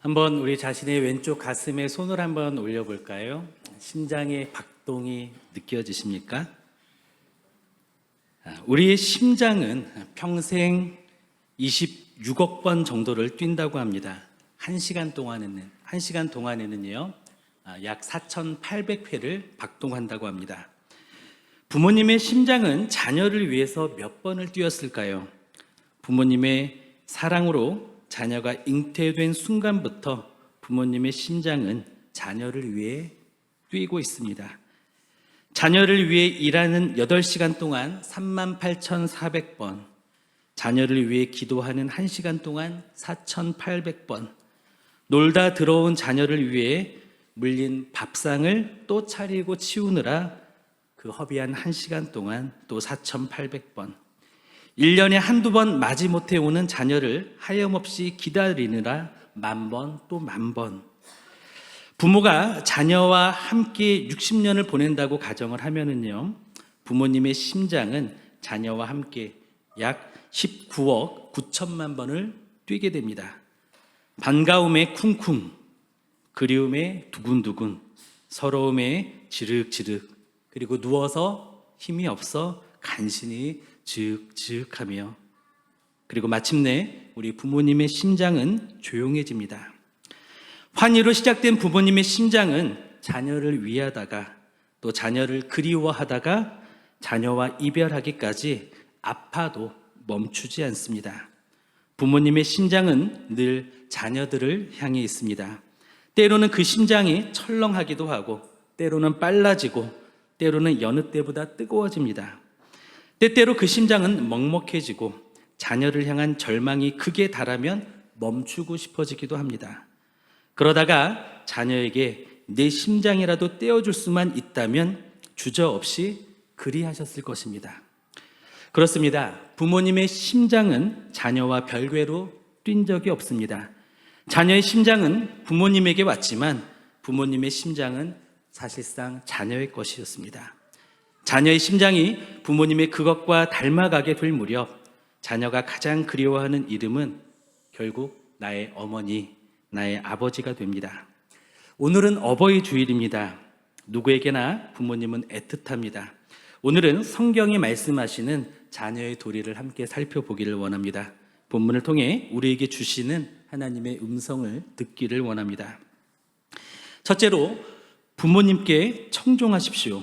한번 우리 자신의 왼쪽 가슴에 손을 한번 올려볼까요? 심장의 박동이 느껴지십니까? 우리의 심장은 평생 26억 번 정도를 뛴다고 합니다. 1시간 동안에는요, 약 4,800회를 박동한다고 합니다. 부모님의 심장은 자녀를 위해서 몇 번을 뛰었을까요? 부모님의 사랑으로 자녀가 잉태된 순간부터 부모님의 심장은 자녀를 위해 뛰고 있습니다. 자녀를 위해 일하는 8시간 동안 38,400번, 자녀를 위해 기도하는 1시간 동안 4,800번, 놀다 들어온 자녀를 위해 물린 밥상을 또 차리고 치우느라 그 허비한 1시간 동안 또 4,800번, 1년에 한두 번 마지못해 오는 자녀를 하염없이 기다리느라 10,000번 또 10,000번. 부모가 자녀와 함께 60년을 보낸다고 가정을 하면은요, 부모님의 심장은 자녀와 함께 약 19억 9천만 번을 뛰게 됩니다. 반가움에 쿵쿵, 그리움에 두근두근, 서러움에 지륵지륵, 그리고 누워서 힘이 없어 간신히 지윽지윽하며, 그리고 마침내 우리 부모님의 심장은 조용해집니다. 환희로 시작된 부모님의 심장은 자녀를 위하다가 또 자녀를 그리워하다가 자녀와 이별하기까지 아파도 멈추지 않습니다. 부모님의 심장은 늘 자녀들을 향해 있습니다. 때로는 그 심장이 철렁하기도 하고, 때로는 빨라지고, 때로는 여느 때보다 뜨거워집니다. 때때로 그 심장은 먹먹해지고 자녀를 향한 절망이 극에 달하면 멈추고 싶어지기도 합니다. 그러다가 자녀에게 내 심장이라도 떼어줄 수만 있다면 주저없이 그리하셨을 것입니다. 그렇습니다. 부모님의 심장은 자녀와 별개로 뛴 적이 없습니다. 자녀의 심장은 부모님에게 왔지만 부모님의 심장은 사실상 자녀의 것이었습니다. 자녀의 심장이 부모님의 그것과 닮아가게 될 무렵 자녀가 가장 그리워하는 이름은 결국 나의 어머니, 나의 아버지가 됩니다. 오늘은 어버이 주일입니다. 누구에게나 부모님은 애틋합니다. 오늘은 성경이 말씀하시는 자녀의 도리를 함께 살펴보기를 원합니다. 본문을 통해 우리에게 주시는 하나님의 음성을 듣기를 원합니다. 첫째로, 부모님께 청종하십시오.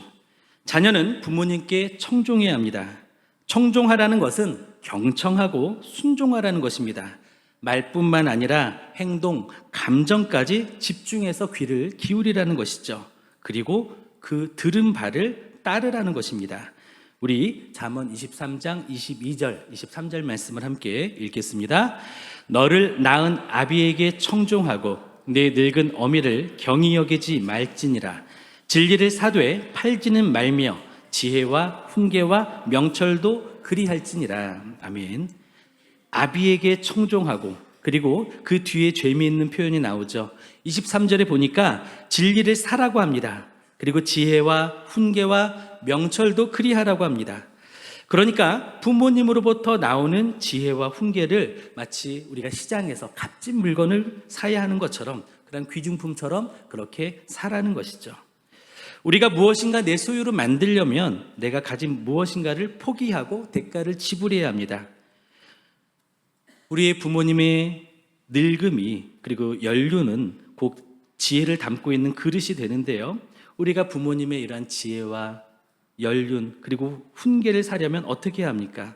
자녀는 부모님께 청종해야 합니다. 청종하라는 것은 경청하고 순종하라는 것입니다. 말뿐만 아니라 행동, 감정까지 집중해서 귀를 기울이라는 것이죠. 그리고 그 들은 바를 따르라는 것입니다. 우리 잠언 23장 22절, 23절 말씀을 함께 읽겠습니다. 너를 낳은 아비에게 청종하고 내 늙은 어미를 경히 여기지 말지니라. 진리를 사되 팔지는 말며 지혜와 훈계와 명철도 그리할지니라. 아멘. 아비에게 청종하고, 그리고 그 뒤에 재미있는 표현이 나오죠. 23절에 보니까 진리를 사라고 합니다. 그리고 지혜와 훈계와 명철도 그리하라고 합니다. 그러니까 부모님으로부터 나오는 지혜와 훈계를 마치 우리가 시장에서 값진 물건을 사야 하는 것처럼, 그런 귀중품처럼 그렇게 사라는 것이죠. 우리가 무엇인가 내 소유로 만들려면 내가 가진 무엇인가를 포기하고 대가를 지불해야 합니다. 우리의 부모님의 늙음이, 그리고 연륜은 곧 지혜를 담고 있는 그릇이 되는데요, 우리가 부모님의 이러한 지혜와 연륜 그리고 훈계를 사려면 어떻게 해야 합니까?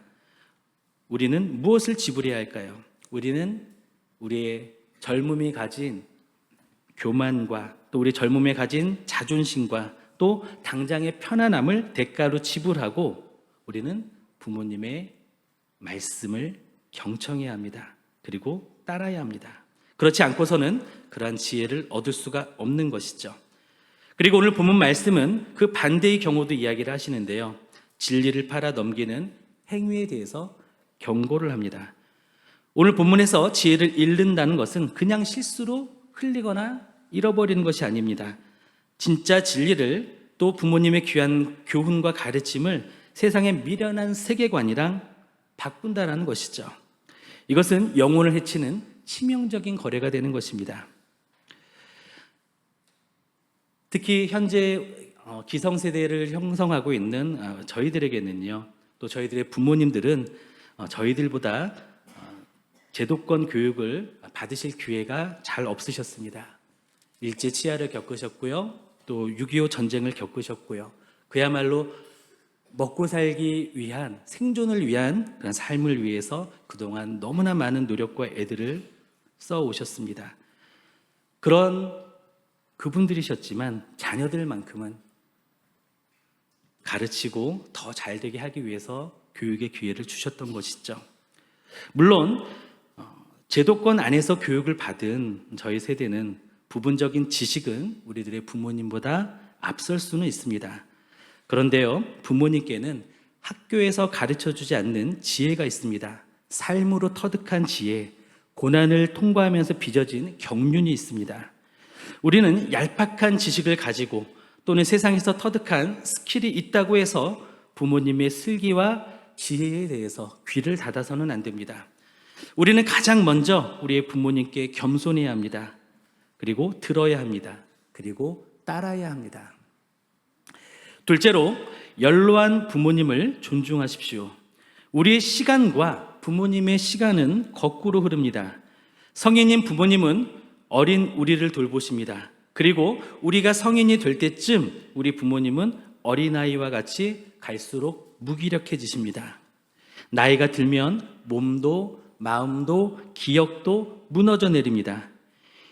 우리는 무엇을 지불해야 할까요? 우리는 우리의 젊음이 가진 교만과 또 우리 젊음에 가진 자존심과 또 당장의 편안함을 대가로 지불하고 우리는 부모님의 말씀을 경청해야 합니다. 그리고 따라야 합니다. 그렇지 않고서는 그러한 지혜를 얻을 수가 없는 것이죠. 그리고 오늘 본문 말씀은 그 반대의 경우도 이야기를 하시는데요, 진리를 팔아 넘기는 행위에 대해서 경고를 합니다. 오늘 본문에서 지혜를 잃는다는 것은 그냥 실수로 흘리거나 잃어버리는 것이 아닙니다. 진짜 진리를, 또 부모님의 귀한 교훈과 가르침을 세상의 미련한 세계관이랑 바꾼다라는 것이죠. 이것은 영혼을 해치는 치명적인 거래가 되는 것입니다. 특히 현재 기성세대를 형성하고 있는 저희들에게는요, 또 저희들의 부모님들은 저희들보다 제도권 교육을 받으실 기회가 잘 없으셨습니다. 일제치하를 겪으셨고요, 또 6.25 전쟁을 겪으셨고요. 그야말로 먹고 살기 위한, 생존을 위한 그런 삶을 위해서 그동안 너무나 많은 노력과 애들을 써오셨습니다. 그런 그분들이셨지만 자녀들만큼은 가르치고 더 잘되게 하기 위해서 교육의 기회를 주셨던 것이죠. 물론 제도권 안에서 교육을 받은 저희 세대는 부분적인 지식은 우리들의 부모님보다 앞설 수는 있습니다. 그런데요, 부모님께는 학교에서 가르쳐주지 않는 지혜가 있습니다. 삶으로 터득한 지혜, 고난을 통과하면서 빚어진 경륜이 있습니다. 우리는 얄팍한 지식을 가지고 또는 세상에서 터득한 스킬이 있다고 해서 부모님의 슬기와 지혜에 대해서 귀를 닫아서는 안 됩니다. 우리는 가장 먼저 우리의 부모님께 겸손해야 합니다. 그리고 들어야 합니다. 그리고 따라야 합니다. 둘째로, 연로한 부모님을 존중하십시오. 우리의 시간과 부모님의 시간은 거꾸로 흐릅니다. 성인인 부모님은 어린 우리를 돌보십니다. 그리고 우리가 성인이 될 때쯤 우리 부모님은 어린아이와 같이 갈수록 무기력해지십니다. 나이가 들면 몸도 마음도 기억도 무너져 내립니다.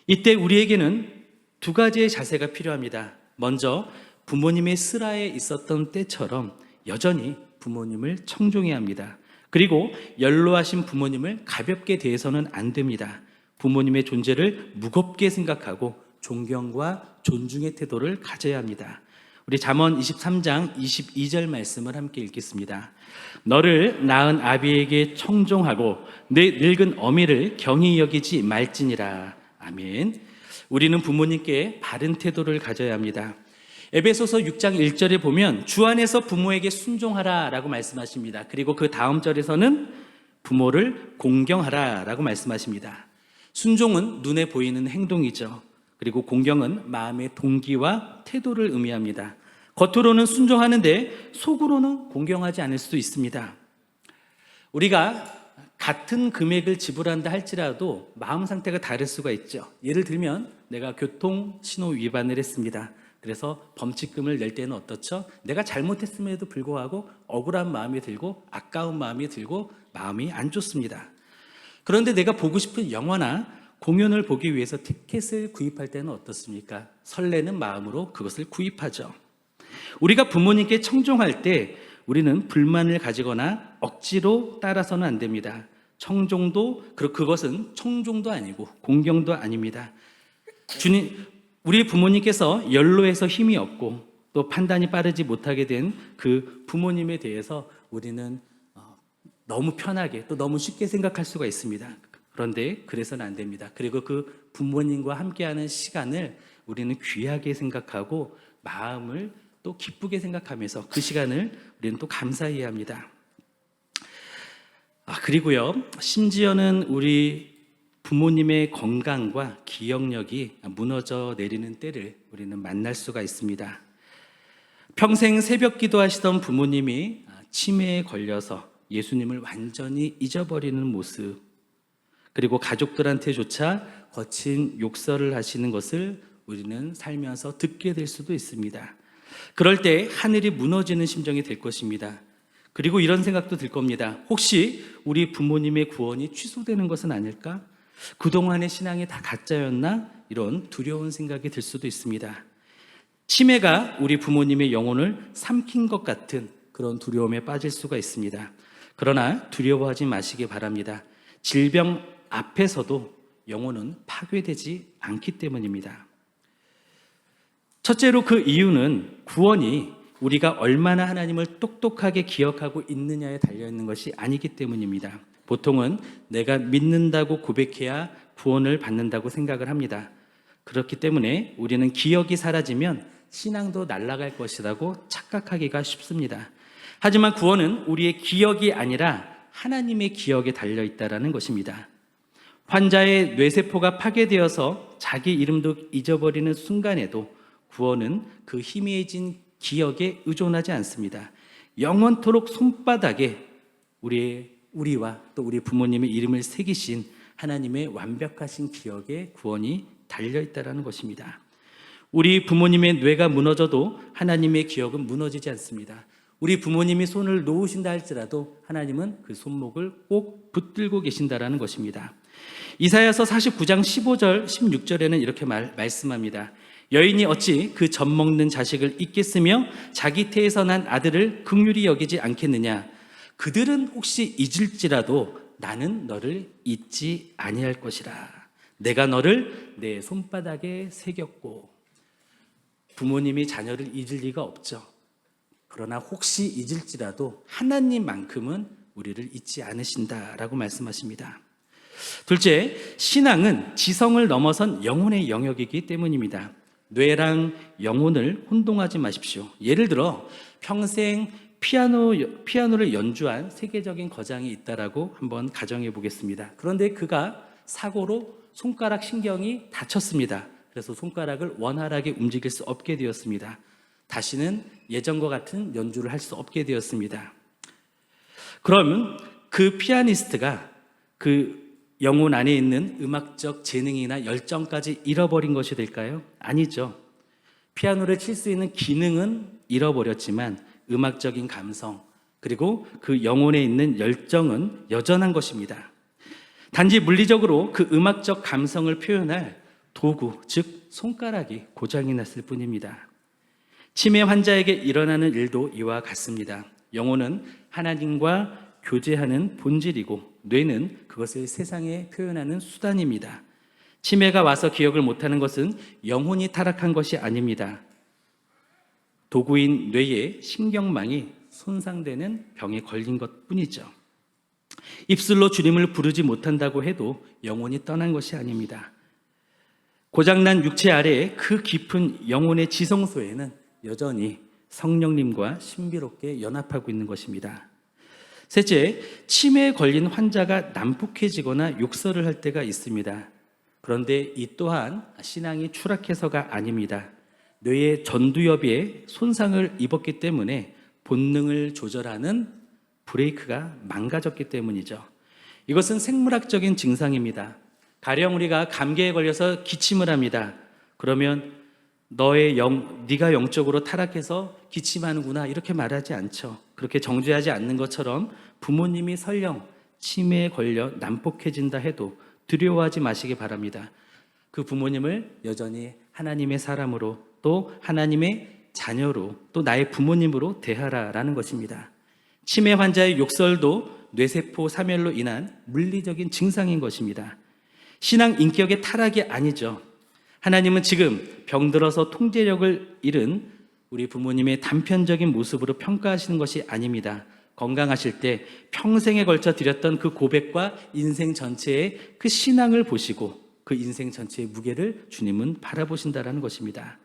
이때 우리에게는 두 가지의 자세가 필요합니다. 먼저 부모님의 슬하에 있었던 때처럼 여전히 부모님을 청종해야 합니다. 그리고 연로하신 부모님을 가볍게 대해서는 안 됩니다. 부모님의 존재를 무겁게 생각하고 존경과 존중의 태도를 가져야 합니다. 우리 잠언 23장 22절 말씀을 함께 읽겠습니다. 너를 낳은 아비에게 청종하고 내 늙은 어미를 경히 여기지 말지니라. 아멘. 우리는 부모님께 바른 태도를 가져야 합니다. 에베소서 6장 1절에 보면 주 안에서 부모에게 순종하라 라고 말씀하십니다. 그리고 그 다음 절에서는 부모를 공경하라 라고 말씀하십니다. 순종은 눈에 보이는 행동이죠. 그리고 공경은 마음의 동기와 태도를 의미합니다. 겉으로는 순종하는데 속으로는 공경하지 않을 수도 있습니다. 우리가 같은 금액을 지불한다 할지라도 마음 상태가 다를 수가 있죠. 예를 들면 내가 교통신호 위반을 했습니다. 그래서 범칙금을 낼 때는 어떻죠? 내가 잘못했음에도 불구하고 억울한 마음이 들고 아까운 마음이 들고 마음이 안 좋습니다. 그런데 내가 보고 싶은 영화나 공연을 보기 위해서 티켓을 구입할 때는 어떻습니까? 설레는 마음으로 그것을 구입하죠. 우리가 부모님께 청종할 때 우리는 불만을 가지거나 억지로 따라서는 안 됩니다. 그것은 청종도 아니고 공경도 아닙니다. 우리 부모님께서 연로해서 힘이 없고 또 판단이 빠르지 못하게 된 그 부모님에 대해서 우리는 너무 편하게 또 너무 쉽게 생각할 수가 있습니다. 그런데 그래서는 안 됩니다. 그리고 그 부모님과 함께하는 시간을 우리는 귀하게 생각하고 마음을 또 기쁘게 생각하면서 그 시간을 우리는 또 감사해야 합니다. 그리고요, 심지어는 우리 부모님의 건강과 기억력이 무너져 내리는 때를 우리는 만날 수가 있습니다. 평생 새벽 기도하시던 부모님이 치매에 걸려서 예수님을 완전히 잊어버리는 모습, 그리고 가족들한테조차 거친 욕설을 하시는 것을 우리는 살면서 듣게 될 수도 있습니다. 그럴 때 하늘이 무너지는 심정이 될 것입니다. 그리고 이런 생각도 들 겁니다. 혹시 우리 부모님의 구원이 취소되는 것은 아닐까? 그동안의 신앙이 다 가짜였나? 이런 두려운 생각이 들 수도 있습니다. 치매가 우리 부모님의 영혼을 삼킨 것 같은 그런 두려움에 빠질 수가 있습니다. 그러나 두려워하지 마시기 바랍니다. 질병 앞에서도 영혼은 파괴되지 않기 때문입니다. 첫째로 그 이유는 구원이 우리가 얼마나 하나님을 똑똑하게 기억하고 있느냐에 달려있는 것이 아니기 때문입니다. 보통은 내가 믿는다고 고백해야 구원을 받는다고 생각을 합니다. 그렇기 때문에 우리는 기억이 사라지면 신앙도 날아갈 것이라고 착각하기가 쉽습니다. 하지만 구원은 우리의 기억이 아니라 하나님의 기억에 달려있다는 것입니다. 환자의 뇌세포가 파괴되어서 자기 이름도 잊어버리는 순간에도 구원은 그 희미해진 기억에 의존하지 않습니다. 영원토록 손바닥에 우리와 또 우리 부모님의 이름을 새기신 하나님의 완벽하신 기억에 구원이 달려있다는 것입니다. 우리 부모님의 뇌가 무너져도 하나님의 기억은 무너지지 않습니다. 우리 부모님이 손을 놓으신다 할지라도 하나님은 그 손목을 꼭 붙들고 계신다라는 것입니다. 이사야서 49장 15절 16절에는 이렇게 말씀합니다. 여인이 어찌 그 젖 먹는 자식을 잊겠으며 자기 태에서 난 아들을 긍휼히 여기지 않겠느냐. 그들은 혹시 잊을지라도 나는 너를 잊지 아니할 것이라. 내가 너를 내 손바닥에 새겼고. 부모님이 자녀를 잊을 리가 없죠. 그러나 혹시 잊을지라도 하나님만큼은 우리를 잊지 않으신다라고 말씀하십니다. 둘째, 신앙은 지성을 넘어선 영혼의 영역이기 때문입니다. 뇌랑 영혼을 혼동하지 마십시오. 예를 들어 평생 피아노를 연주한 세계적인 거장이 있다라고 한번 가정해 보겠습니다. 그런데 그가 사고로 손가락 신경이 다쳤습니다. 그래서 손가락을 원활하게 움직일 수 없게 되었습니다. 다시는 예전과 같은 연주를 할 수 없게 되었습니다. 그러면 그 피아니스트가 그 영혼 안에 있는 음악적 재능이나 열정까지 잃어버린 것이 될까요? 아니죠. 피아노를 칠 수 있는 기능은 잃어버렸지만 음악적인 감성 그리고 그 영혼에 있는 열정은 여전한 것입니다. 단지 물리적으로 그 음악적 감성을 표현할 도구, 즉 손가락이 고장이 났을 뿐입니다. 치매 환자에게 일어나는 일도 이와 같습니다. 영혼은 하나님과 교제하는 본질이고 뇌는 그것을 세상에 표현하는 수단입니다. 치매가 와서 기억을 못하는 것은 영혼이 타락한 것이 아닙니다. 도구인 뇌의 신경망이 손상되는 병에 걸린 것뿐이죠. 입술로 주님을 부르지 못한다고 해도 영혼이 떠난 것이 아닙니다. 고장난 육체 아래에 그 깊은 영혼의 지성소에는 여전히 성령님과 신비롭게 연합하고 있는 것입니다. 셋째, 치매에 걸린 환자가 난폭해지거나 욕설을 할 때가 있습니다. 그런데 이 또한 신앙이 추락해서가 아닙니다. 뇌의 전두엽에 손상을 입었기 때문에 본능을 조절하는 브레이크가 망가졌기 때문이죠. 이것은 생물학적인 증상입니다. 가령 우리가 감기에 걸려서 기침을 합니다. 그러면 네가 영적으로 타락해서 기침하는구나 이렇게 말하지 않죠. 그렇게 정죄하지 않는 것처럼 부모님이 설령 치매에 걸려 난폭해진다 해도 두려워하지 마시기 바랍니다. 그 부모님을 여전히 하나님의 사람으로 또 하나님의 자녀로 또 나의 부모님으로 대하라라는 것입니다. 치매 환자의 욕설도 뇌세포 사멸로 인한 물리적인 증상인 것입니다. 신앙 인격의 타락이 아니죠. 하나님은 지금 병들어서 통제력을 잃은 우리 부모님의 단편적인 모습으로 평가하시는 것이 아닙니다. 건강하실 때 평생에 걸쳐 드렸던 그 고백과 인생 전체의 그 신앙을 보시고 그 인생 전체의 무게를 주님은 바라보신다는 것입니다.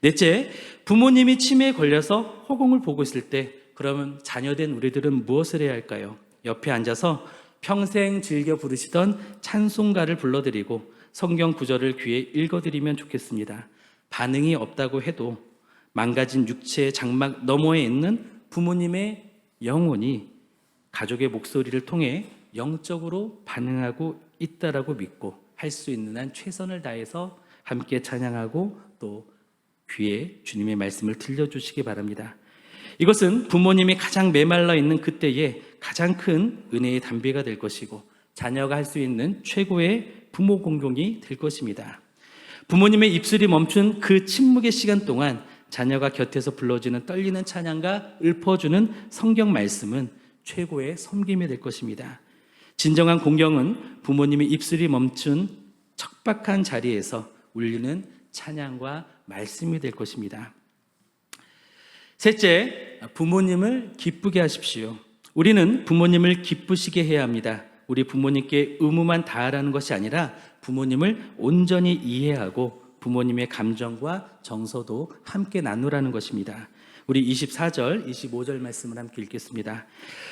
넷째, 부모님이 치매에 걸려서 허공을 보고 있을 때 그러면 자녀된 우리들은 무엇을 해야 할까요? 옆에 앉아서 평생 즐겨 부르시던 찬송가를 불러드리고 성경 구절을 귀에 읽어드리면 좋겠습니다. 반응이 없다고 해도 망가진 육체의 장막 너머에 있는 부모님의 영혼이 가족의 목소리를 통해 영적으로 반응하고 있다라고 믿고 할 수 있는 한 최선을 다해서 함께 찬양하고 또 귀에 주님의 말씀을 들려주시기 바랍니다. 이것은 부모님이 가장 메말라 있는 그때에 가장 큰 은혜의 담비가 될 것이고 자녀가 할 수 있는 최고의 부모 공경이 될 것입니다. 부모님의 입술이 멈춘 그 침묵의 시간 동안 자녀가 곁에서 불러주는 떨리는 찬양과 읊어주는 성경 말씀은 최고의 섬김이 될 것입니다. 진정한 공경은 부모님의 입술이 멈춘 척박한 자리에서 울리는 찬양과 말씀이 될 것입니다. 셋째, 부모님을 기쁘게 하십시오. 우리는 부모님을 기쁘시게 해야 합니다. 우리 부모님께 의무만 다하라는 것이 아니라 부모님을 온전히 이해하고 부모님의 감정과 정서도 함께 나누라는 것입니다. 우리 24절, 25절 말씀을 함께 읽겠습니다.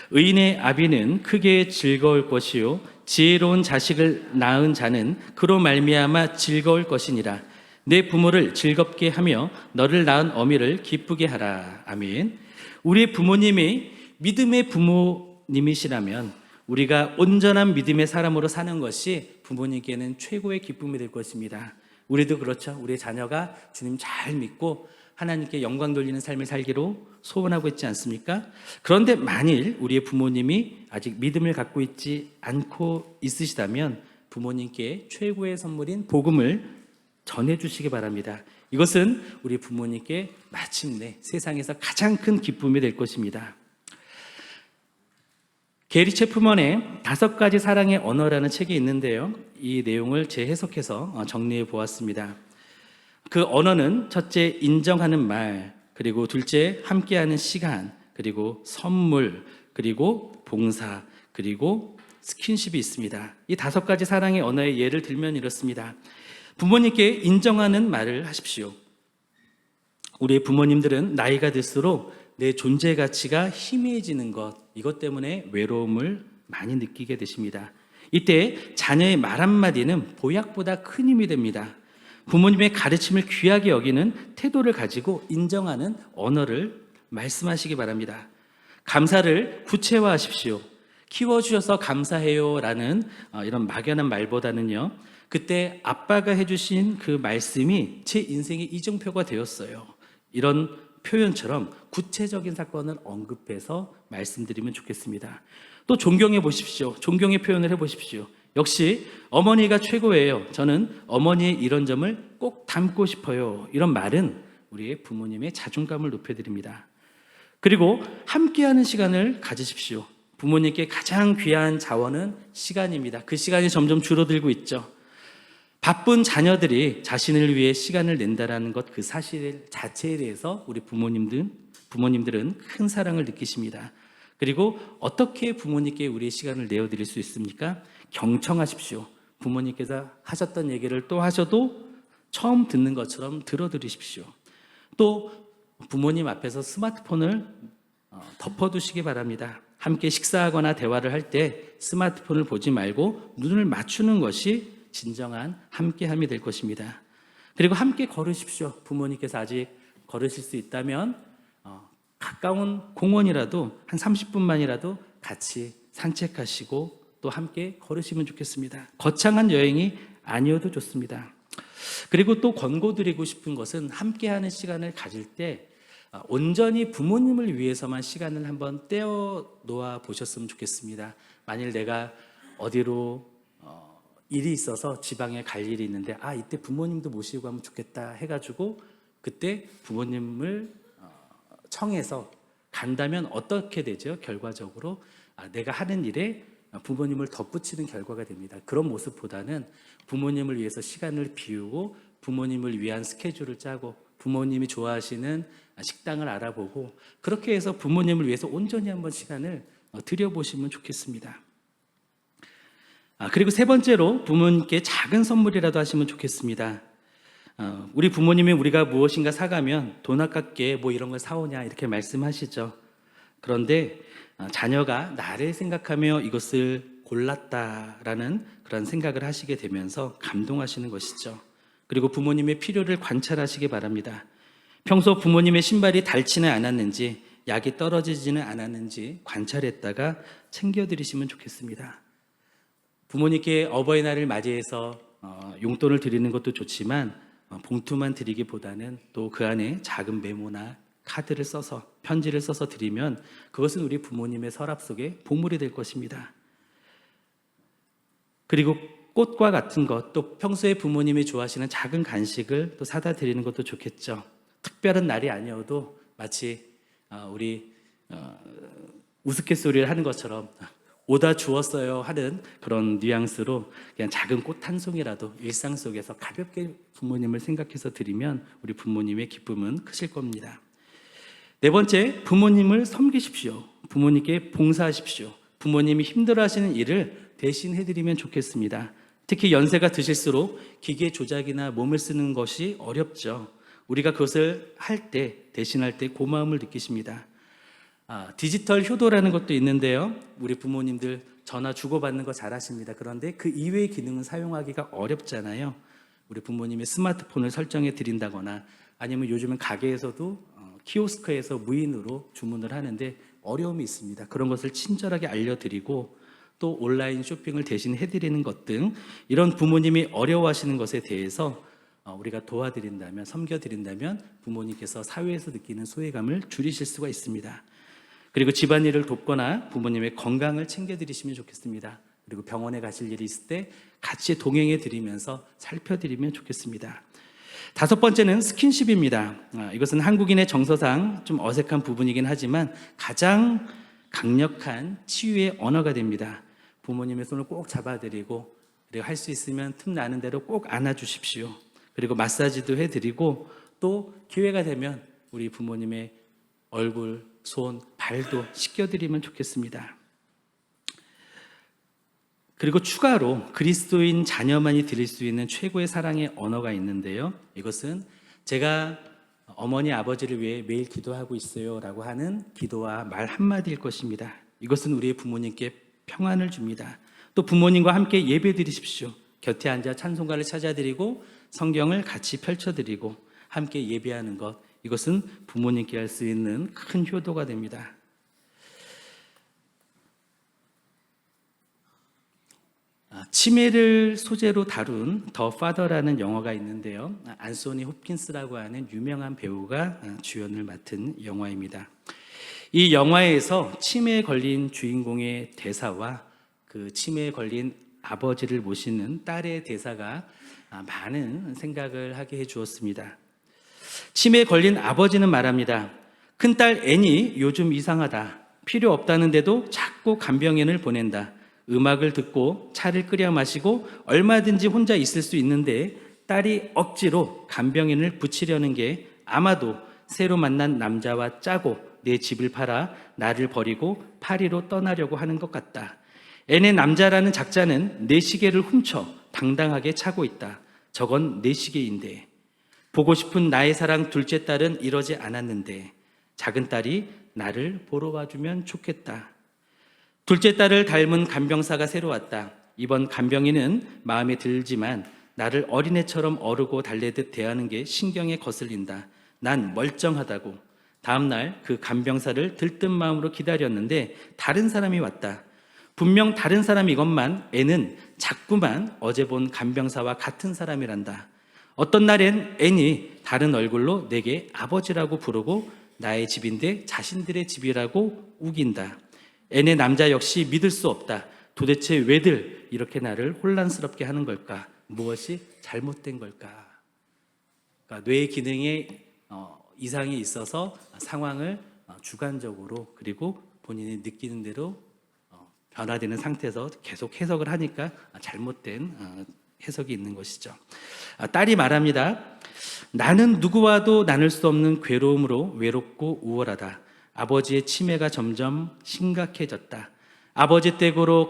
의인의 아비는 크게 즐거울 것이요 지혜로운 자식을 낳은 자는 그로 말미암아 즐거울 것이니라. 내 부모를 즐겁게 하며 너를 낳은 어미를 기쁘게 하라. 아멘. 우리의 부모님이 믿음의 부모님이시라면 우리가 온전한 믿음의 사람으로 사는 것이 부모님께는 최고의 기쁨이 될 것입니다. 우리도 그렇죠. 우리의 자녀가 주님 잘 믿고 하나님께 영광 돌리는 삶을 살기로 소원하고 있지 않습니까? 그런데 만일 우리의 부모님이 아직 믿음을 갖고 있지 않고 있으시다면 부모님께 최고의 선물인 복음을 전해주시기 바랍니다. 이것은 우리 부모님께 마침내 세상에서 가장 큰 기쁨이 될 것입니다. 게리 체프먼의 5가지 사랑의 언어라는 책이 있는데요. 이 내용을 재해석해서 정리해 보았습니다. 그 언어는 첫째, 인정하는 말, 그리고 둘째, 함께하는 시간, 그리고 선물, 그리고 봉사, 그리고 스킨십이 있습니다. 이 5가지 사랑의 언어의 예를 들면 이렇습니다. 부모님께 인정하는 말을 하십시오. 우리의 부모님들은 나이가 들수록 내 존재 가치가 희미해지는 것, 이것 때문에 외로움을 많이 느끼게 되십니다. 이때 자녀의 말 한마디는 보약보다 큰 힘이 됩니다. 부모님의 가르침을 귀하게 여기는 태도를 가지고 인정하는 언어를 말씀하시기 바랍니다. 감사를 구체화하십시오. 키워주셔서 감사해요 라는 이런 막연한 말보다는요, 그때 아빠가 해주신 그 말씀이 제 인생의 이정표가 되었어요, 이런 표현처럼 구체적인 사건을 언급해서 말씀드리면 좋겠습니다. 또 존경해 보십시오. 존경의 표현을 해보십시오. 역시 어머니가 최고예요. 저는 어머니의 이런 점을 꼭 닮고 싶어요. 이런 말은 우리의 부모님의 자존감을 높여드립니다. 그리고 함께하는 시간을 가지십시오. 부모님께 가장 귀한 자원은 시간입니다. 그 시간이 점점 줄어들고 있죠. 바쁜 자녀들이 자신을 위해 시간을 낸다는 것, 그 사실 자체에 대해서 우리 부모님들은 큰 사랑을 느끼십니다. 그리고 어떻게 부모님께 우리의 시간을 내어드릴 수 있습니까? 경청하십시오. 부모님께서 하셨던 얘기를 또 하셔도 처음 듣는 것처럼 들어드리십시오. 또 부모님 앞에서 스마트폰을 덮어두시기 바랍니다. 함께 식사하거나 대화를 할 때 스마트폰을 보지 말고 눈을 맞추는 것이 진정한 함께함이 될 것입니다. 그리고 함께 걸으십시오. 부모님께서 아직 걸으실 수 있다면 가까운 공원이라도 한 30분만이라도 같이 산책하시고 또 함께 걸으시면 좋겠습니다. 거창한 여행이 아니어도 좋습니다. 그리고 또 권고드리고 싶은 것은 함께하는 시간을 가질 때 온전히 부모님을 위해서만 시간을 한번 떼어 놓아 보셨으면 좋겠습니다. 만일 내가 어디로 일이 있어서 지방에 갈 일이 있는데 이때 부모님도 모시고 가면 좋겠다 해가지고 그때 부모님을 청해서 간다면 어떻게 되죠? 결과적으로 내가 하는 일에 부모님을 덧붙이는 결과가 됩니다. 그런 모습보다는 부모님을 위해서 시간을 비우고 부모님을 위한 스케줄을 짜고 부모님이 좋아하시는 식당을 알아보고 그렇게 해서 부모님을 위해서 온전히 한번 시간을 들여보시면 좋겠습니다. 그리고 세 번째로 부모님께 작은 선물이라도 하시면 좋겠습니다. 우리 부모님이 우리가 무엇인가 사가면 돈 아깝게 뭐 이런 걸 사오냐 이렇게 말씀하시죠. 그런데 자녀가 나를 생각하며 이것을 골랐다라는 그런 생각을 하시게 되면서 감동하시는 것이죠. 그리고 부모님의 필요를 관찰하시기 바랍니다. 평소 부모님의 신발이 닳지는 않았는지 약이 떨어지지는 않았는지 관찰했다가 챙겨드리시면 좋겠습니다. 부모님께 어버이날을 맞이해서 용돈을 드리는 것도 좋지만 봉투만 드리기보다는 또 그 안에 작은 메모나 카드를 써서 편지를 써서 드리면 그것은 우리 부모님의 서랍 속에 보물이 될 것입니다. 그리고 꽃과 같은 것, 또 평소에 부모님이 좋아하시는 작은 간식을 또 사다 드리는 것도 좋겠죠. 특별한 날이 아니어도 마치 우리 우스갯소리를 하는 것처럼 오다 주었어요 하는 그런 뉘앙스로 그냥 작은 꽃 한 송이라도 일상 속에서 가볍게 부모님을 생각해서 드리면 우리 부모님의 기쁨은 크실 겁니다. 네 번째, 부모님을 섬기십시오. 부모님께 봉사하십시오. 부모님이 힘들어하시는 일을 대신 해드리면 좋겠습니다. 특히 연세가 드실수록 기계 조작이나 몸을 쓰는 것이 어렵죠. 우리가 그것을 할 때, 대신할 때 고마움을 느끼십니다. 디지털 효도라는 것도 있는데요. 우리 부모님들 전화 주고받는 거 잘하십니다. 그런데 그 이외의 기능은 사용하기가 어렵잖아요. 우리 부모님이 스마트폰을 설정해 드린다거나 아니면 요즘은 가게에서도 키오스크에서 무인으로 주문을 하는데 어려움이 있습니다. 그런 것을 친절하게 알려드리고 또 온라인 쇼핑을 대신 해드리는 것 등 이런 부모님이 어려워하시는 것에 대해서 우리가 도와드린다면, 섬겨드린다면 부모님께서 사회에서 느끼는 소외감을 줄이실 수가 있습니다. 그리고 집안일을 돕거나 부모님의 건강을 챙겨드리시면 좋겠습니다. 그리고 병원에 가실 일이 있을 때 같이 동행해 드리면서 살펴드리면 좋겠습니다. 다섯 번째는 스킨십입니다. 이것은 한국인의 정서상 좀 어색한 부분이긴 하지만 가장 강력한 치유의 언어가 됩니다. 부모님의 손을 꼭 잡아드리고 그리고 할 수 있으면 틈 나는 대로 꼭 안아주십시오. 그리고 마사지도 해드리고 또 기회가 되면 우리 부모님의 얼굴, 손, 발도 씻겨드리면 좋겠습니다. 그리고 추가로 그리스도인 자녀만이 드릴 수 있는 최고의 사랑의 언어가 있는데요. 이것은 제가 어머니, 아버지를 위해 매일 기도하고 있어요 라고 하는 기도와 말 한마디일 것입니다. 이것은 우리의 부모님께 평안을 줍니다. 또 부모님과 함께 예배 드리십시오. 곁에 앉아 찬송가를 찾아드리고 성경을 같이 펼쳐드리고 함께 예배하는 것, 이것은 부모님께 할 수 있는 큰 효도가 됩니다. 치매를 소재로 다룬 더 파더라는 영화가 있는데요. 안소니 홉킨스라고 하는 유명한 배우가 주연을 맡은 영화입니다. 이 영화에서 치매에 걸린 주인공의 대사와 그 치매에 걸린 아버지를 모시는 딸의 대사가 많은 생각을 하게 해주었습니다. 치매에 걸린 아버지는 말합니다. 큰딸 애니 요즘 이상하다. 필요 없다는데도 자꾸 간병인을 보낸다. 음악을 듣고 차를 끓여 마시고 얼마든지 혼자 있을 수 있는데 딸이 억지로 간병인을 붙이려는 게 아마도 새로 만난 남자와 짜고 내 집을 팔아 나를 버리고 파리로 떠나려고 하는 것 같다. 애네 남자라는 작자는 내 시계를 훔쳐 당당하게 차고 있다. 저건 내 시계인데. 보고 싶은 나의 사랑 둘째 딸은 이러지 않았는데 작은 딸이 나를 보러 와주면 좋겠다. 둘째 딸을 닮은 간병사가 새로 왔다. 이번 간병인은 마음에 들지만 나를 어린애처럼 어르고 달래듯 대하는 게 신경에 거슬린다. 난 멀쩡하다고. 다음 날 그 간병사를 들뜬 마음으로 기다렸는데 다른 사람이 왔다. 분명 다른 사람이건만 애는 자꾸만 어제 본 간병사와 같은 사람이란다. 어떤 날엔 애니 다른 얼굴로 내게 아버지라고 부르고 나의 집인데 자신들의 집이라고 우긴다. 애네 남자 역시 믿을 수 없다. 도대체 왜들 이렇게 나를 혼란스럽게 하는 걸까? 무엇이 잘못된 걸까? 그러니까 뇌 기능에 이상이 있어서 상황을 주관적으로 그리고 본인이 느끼는 대로 변화되는 상태에서 계속 해석을 하니까 잘못된 해석이 있는 것이죠. 딸이 말합니다. 나는 누구와도 나눌 수 없는 괴로움으로 외롭고 우월하다. 아버지의 치매가 점점 심각해졌다. 아버지 댁으로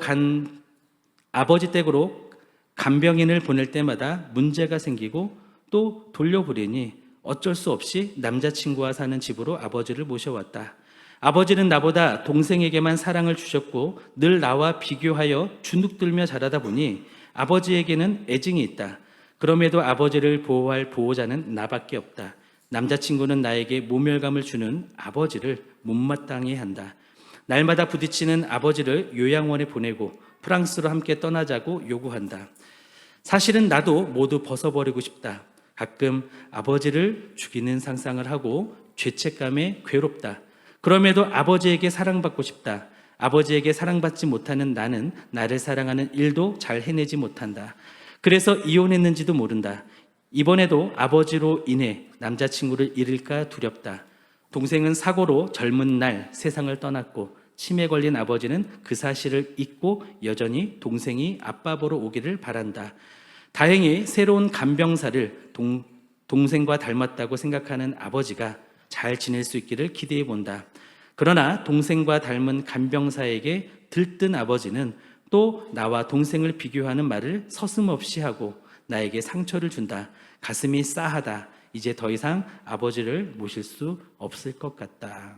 간병인을 보낼 때마다 문제가 생기고 또 돌려보내니 어쩔 수 없이 남자친구와 사는 집으로 아버지를 모셔왔다. 아버지는 나보다 동생에게만 사랑을 주셨고 늘 나와 비교하여 주눅들며 자라다 보니 아버지에게는 애증이 있다. 그럼에도 아버지를 보호할 보호자는 나밖에 없다. 남자친구는 나에게 모멸감을 주는 아버지를 못마땅해 한다. 날마다 부딪히는 아버지를 요양원에 보내고 프랑스로 함께 떠나자고 요구한다. 사실은 나도 모두 벗어버리고 싶다. 가끔 아버지를 죽이는 상상을 하고 죄책감에 괴롭다. 그럼에도 아버지에게 사랑받고 싶다. 아버지에게 사랑받지 못하는 나는 나를 사랑하는 일도 잘 해내지 못한다. 그래서 이혼했는지도 모른다. 이번에도 아버지로 인해 남자친구를 잃을까 두렵다. 동생은 사고로 젊은 날 세상을 떠났고 치매 걸린 아버지는 그 사실을 잊고 여전히 동생이 아빠 보러 오기를 바란다. 다행히 새로운 간병사를 동생과 닮았다고 생각하는 아버지가 잘 지낼 수 있기를 기대해 본다. 그러나 동생과 닮은 간병사에게 들뜬 아버지는 또 나와 동생을 비교하는 말을 서슴없이 하고 나에게 상처를 준다. 가슴이 싸하다. 이제 더 이상 아버지를 모실 수 없을 것 같다.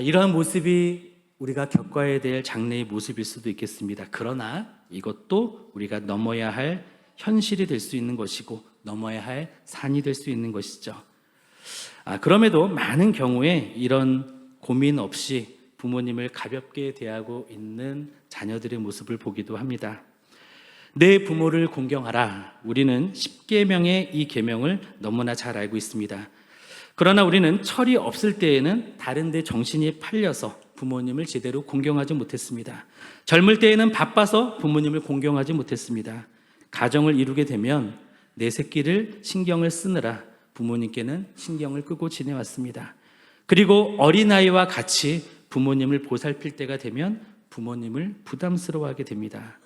이러한 모습이 우리가 겪어야 될 장래의 모습일 수도 있겠습니다. 그러나 이것도 우리가 넘어야 할 현실이 될 수 있는 것이고 넘어야 할 산이 될 수 있는 것이죠. 그럼에도 많은 경우에 이런 고민 없이 부모님을 가볍게 대하고 있는 자녀들의 모습을 보기도 합니다. 내 부모를 공경하라. 우리는 10계명의 이 계명을 너무나 잘 알고 있습니다. 그러나 우리는 철이 없을 때에는 다른 데 정신이 팔려서 부모님을 제대로 공경하지 못했습니다. 젊을 때에는 바빠서 부모님을 공경하지 못했습니다. 가정을 이루게 되면 내 새끼를 신경을 쓰느라 부모님께는 신경을 끄고 지내왔습니다. 그리고 어린아이와 같이 부모님을 보살필 때가 되면 부모님을 부담스러워하게 됩니다.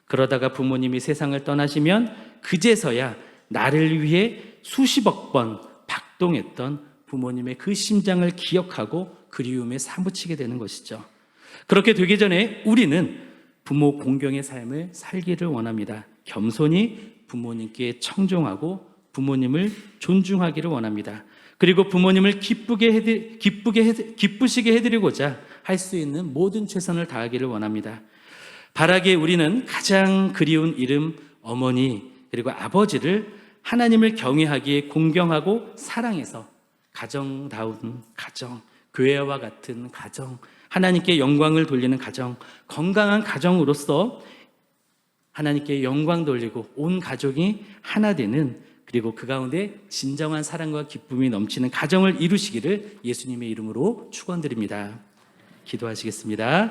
그러다가 부모님이 세상을 떠나시면 그제서야 나를 위해 수십억 번 박동했던 부모님의 그 심장을 기억하고 그리움에 사무치게 되는 것이죠. 그렇게 되기 전에 우리는 부모 공경의 삶을 살기를 원합니다. 겸손히 부모님께 청종하고 부모님을 존중하기를 원합니다. 그리고 부모님을 기쁘시게 해드리고자 할 수 있는 모든 최선을 다하기를 원합니다. 바라기에 우리는 가장 그리운 이름 어머니 그리고 아버지를 하나님을 경외하기에 공경하고 사랑해서 가정다운 가정, 교회와 같은 가정, 하나님께 영광을 돌리는 가정, 건강한 가정으로서 하나님께 영광 돌리고 온 가족이 하나 되는, 그리고 그 가운데 진정한 사랑과 기쁨이 넘치는 가정을 이루시기를 예수님의 이름으로 축원드립니다. 기도하시겠습니다.